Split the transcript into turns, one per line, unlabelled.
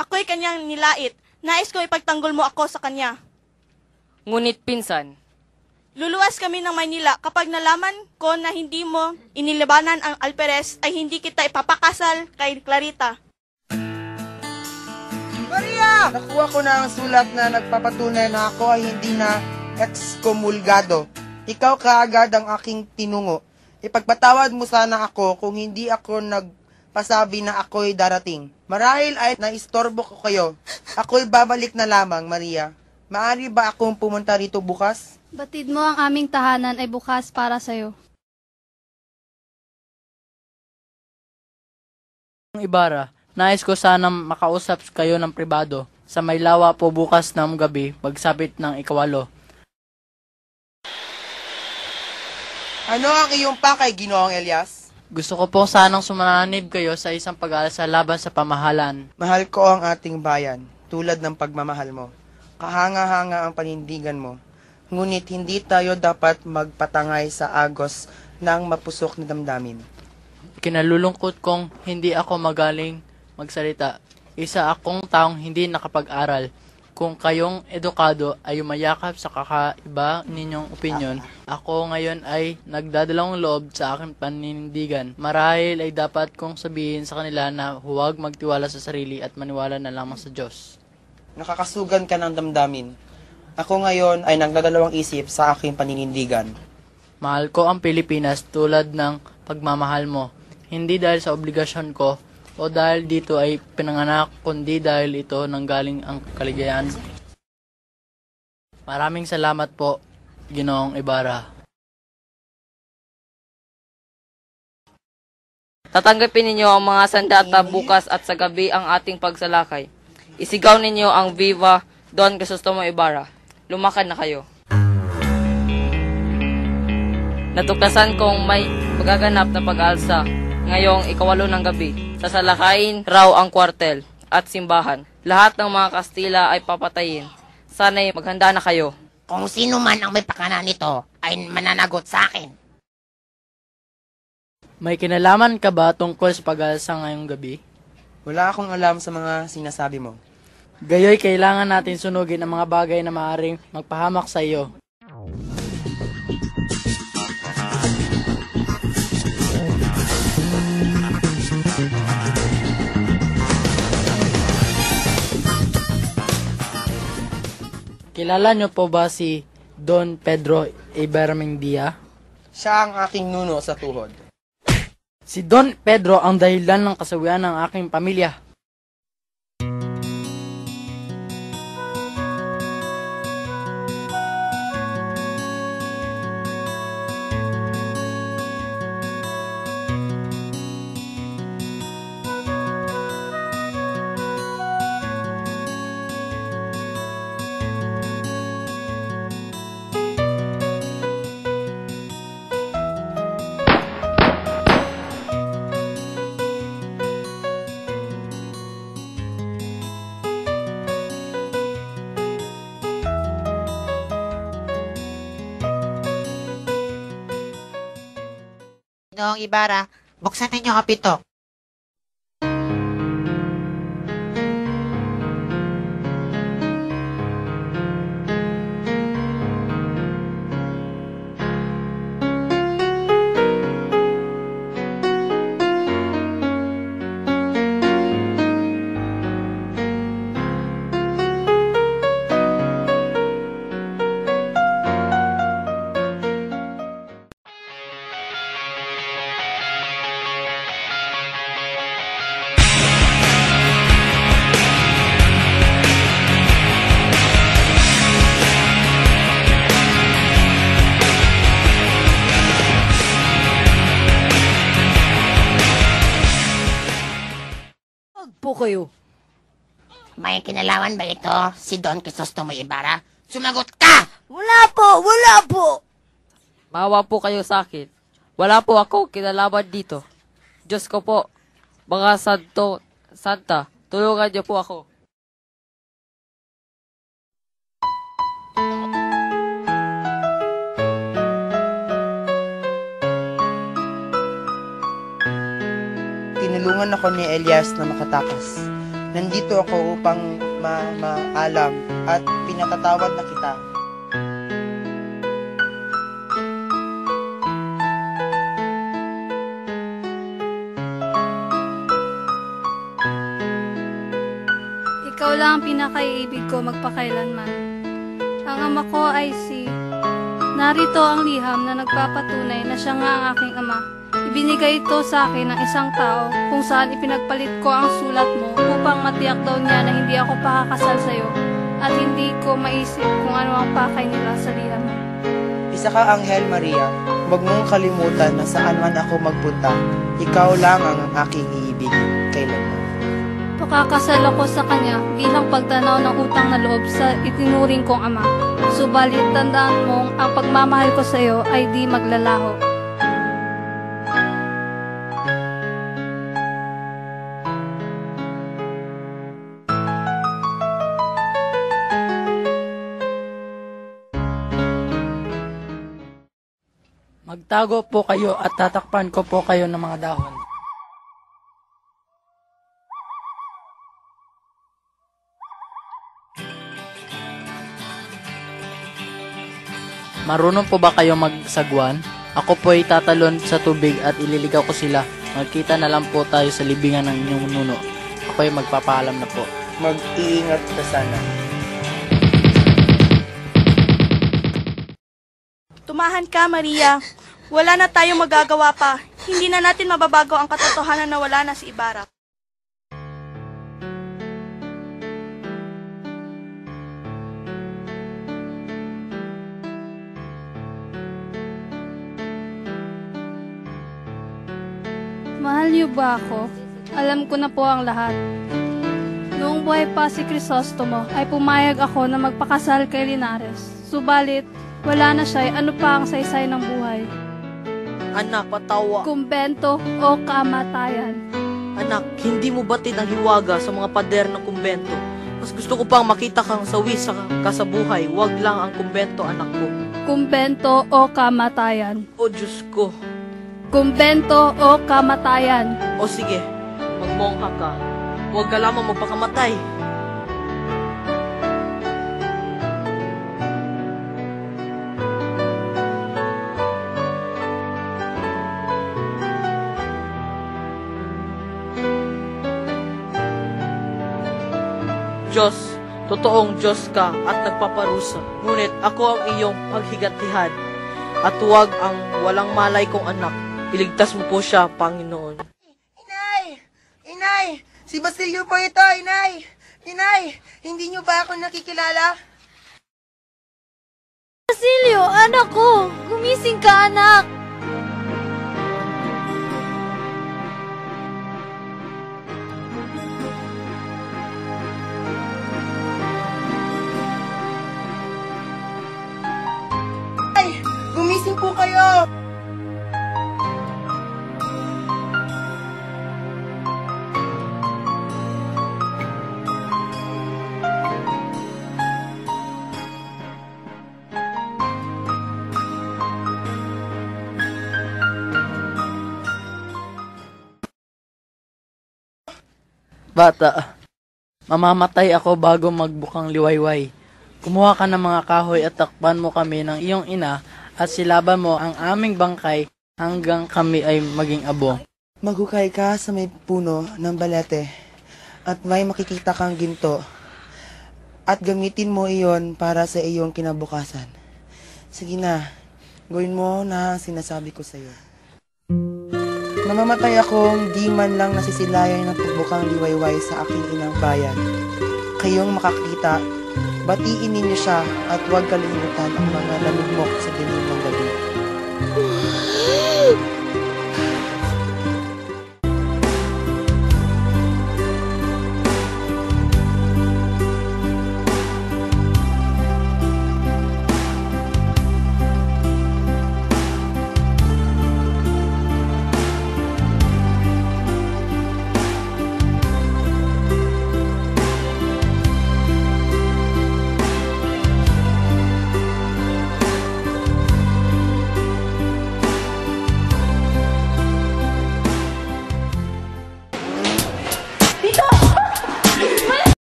ako'y kanyang nilait. Nais ko ipagtanggol mo ako sa kanya.
Ngunit pinsan,
Luluwas kami ng Maynila. Kapag nalaman ko na hindi mo inilabanan ang Alperes, ay hindi kita ipapakasal kay Clarita.
Maria! Nakuha ko na ang sulat na nagpapatunay na ako ay hindi na ekskomulgado. Ikaw kaagad ang aking tinungo. Ipagpatawad mo sana ako kung hindi ako nagpasabi na ako'y darating. Marahil ay naistorbo ko kayo. Ako'y babalik na lamang, Maria. Maari ba akong pumunta rito bukas?
Batid mo ang aming tahanan ay bukas para sa'yo.
Ibarra, nais ko sanang makausap kayo ng pribado. Sa Maylawa po bukas ng gabi, pagsapit ng 8.
Ano ang iyong pakay, Ginoong Elias?
Gusto ko po sanang sumanib kayo sa isang pag-aalsa laban sa pamahalaan.
Mahal ko ang ating bayan, tulad ng pagmamahal mo. Kahanga-hanga ang panindigan mo. Ngunit hindi tayo dapat magpatangay sa agos ng mapusok na damdamin.
Kinalulungkot kong hindi ako magaling magsalita. Isa akong taong hindi nakapag-aral. Kung kayong edukado ay umayakap sa kakaiba ninyong opinyon, ako ngayon ay nagdadalawang loob sa aking panindigan. Marahil ay dapat kong sabihin sa kanila na huwag magtiwala sa sarili at maniwala na lamang sa Diyos.
Nakakasugan ka ng damdamin. Ako ngayon ay nagdadalawang isip sa aking paninindigan.
Mahal ko ang Pilipinas tulad ng pagmamahal mo. Hindi dahil sa obligasyon ko o dahil dito ay pinanganak, kundi dahil ito nanggaling ang kaligayahan. Maraming salamat po, Ginoong Ibarra.
tatanggapin ninyo ang mga sandata bukas at sa gabi ang ating pagsalakay. Isigaw ninyo ang Viva Don Crisostomo Ibarra. Lumakad na kayo. Natuklasan kong may magaganap na pag-alsa ngayong 8 ng gabi. Sasalakayin raw ang kwartel at simbahan. Lahat ng mga Kastila ay papatayin. Sana'y maghanda na kayo.
Kung sino man ang may pakana nito ay mananagot sa akin.
May kinalaman ka ba tungkol sa pag-alsa ngayong gabi?
Wala akong alam sa mga sinasabi mo.
Gayoy, kailangan natin sunugin ang mga bagay na maaaring magpahamak sa iyo. Kilala niyo po ba si Don Pedro Ibermendia?
Siya ang aking nuno sa tuhod.
Si Don Pedro ang dahilan ng kasawian ng aking pamilya.
Ginoong Ibarra, buksan ninyo ang pito.
Po kayo.
May kinalaman ba ito si Don Crisostomo Ibarra? Sumagot ka!
Wala po. Mawa po kayo sa akin. Wala po ako kinalaman dito. Diyos ko po, mga santa, tulungan niyo po ako.
Tinulungan ako ni Elias na makatakas. Nandito ako upang maalam at pinatatawad na kita.
Ikaw lang ang pinakaiibig ko magpakailanman. Ang ama ko ay si... Narito ang liham na nagpapatunay na siya nga ang aking ama. Ibinigay ito sa akin ng isang tao kung saan ipinagpalit ko ang sulat mo upang matiyak daw niya na hindi ako pakakasal sa iyo at hindi ko maisip kung ano ang pakay nila sa liham mo.
Isa ka, Anghel Maria. Huwag mong kalimutan na saan man ako magpunta. Ikaw lang ang aking iibigin kailanman.
Pakakasal ako sa kanya bilang pagtanaw ng utang na loob sa itinuring kong ama. Subalit tandaan mong ang pagmamahal ko sa iyo ay di maglalaho.
Magtago po kayo at tatakpan ko po kayo ng mga dahon. Marunong po ba kayo magsagwan? Ako po ay tatalon sa tubig at ililigaw ko sila. Magkita na lang po tayo sa libingan ng inyong nuno. Ako ay magpapaalam na po.
Mag-iingat ka sana.
Tumahan ka, Maria. Wala na tayong magagawa pa. Hindi na natin mababago ang katotohanan na wala na si Ibarra.
Mahal niyo ba ako? Alam ko na po ang lahat. Noong buhay pa si Crisostomo ay pumayag ako na magpakasal kay Linares. Subalit, wala na siya, ano pa ang saysay ng buhay?
Anak, patawa.
Kumbento o kamatayan.
Anak, hindi mo batid ang hiwaga sa mga pader ng kumbento. Mas gusto ko pang makita kang sawi sa kasabuhay. Huwag lang ang kumbento, anak ko.
Kumbento o kamatayan.
O Diyos ko.
Kumbento o kamatayan.
O sige, magmongha ka. Huwag ka lamang magpakamatay. Diyos, totoong Diyos ka at nagpaparusa. Ngunit ako ang iyong paghigantihan at huwag ang walang malay kong anak. Iligtas mo po siya, Panginoon.
Inay! Inay! Si Basilio po ito, Inay! Inay! Hindi niyo ba ako nakikilala?
Basilio, anak ko! Gumising ka, anak!
Ay! Gumising po kayo!
Bata, mamamatay ako bago magbukang liwayway. Kumuha ka ng mga kahoy at takpan mo kami ng iyong ina at silaban mo ang aming bangkay hanggang kami ay maging abo.
Maghukay ka sa may puno ng balete at may makikita kang ginto at gamitin mo iyon para sa iyong kinabukasan. Sige na, gawin mo na sinasabi ko sa iyo. Mamamatay akong di man lang nasisilayan ng pagbukang liwayway sa aking inang bayan. Kayong makakita, batiin ninyo siya at huwag kalimutan ang mga nalugmok sa dilim ng gabi.